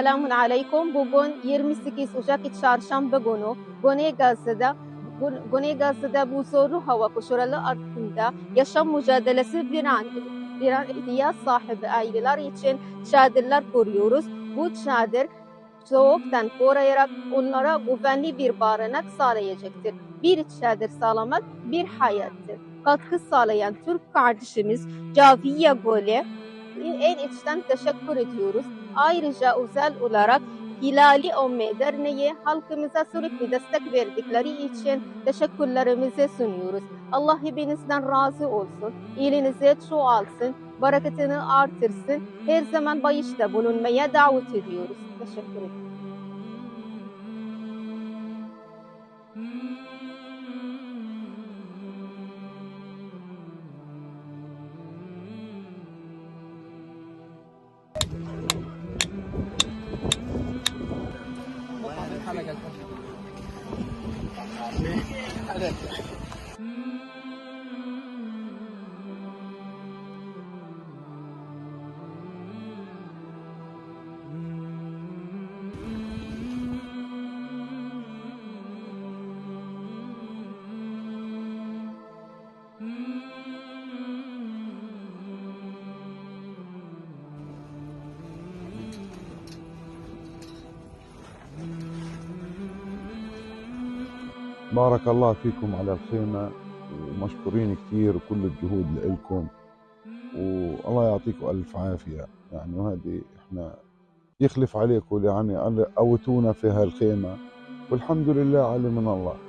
Selamun aleyküm. Bugün 28 Ocak Çarşamba günü Güney Gazze'de bu zorlu hava koşulları altında yaşam mücadelesi bir ihtiyaç sahibi aileler için çadırlar kuruyoruz. Bu çadır soğuktan koruyarak onlara güvenli bir barınak sağlayacaktır. Bir çadır sağlamak bir hayattır. Katkı sağlayan Türk kardeşimiz Caviye Göl'e en içten teşekkür ediyoruz. Ayrıca özel olarak Hilali Ümmü Derneği halkımıza sürekli destek verdikleri için teşekkürlerimizi sunuyoruz. Allah hepinizden razı olsun. İyiliğinizi çoğalsın, bereketini artırsın. Her zaman bağışta bulunmaya davet ediyoruz. Teşekkür ederim. بارك الله فيكم على الخيمة ومشكورين كثير وكل الجهود لإلكم والله يعطيكم ألف عافية يعني وهذه احنا يخلف عليكم يعني قوتونا في هالخيمة والحمد لله علي من الله.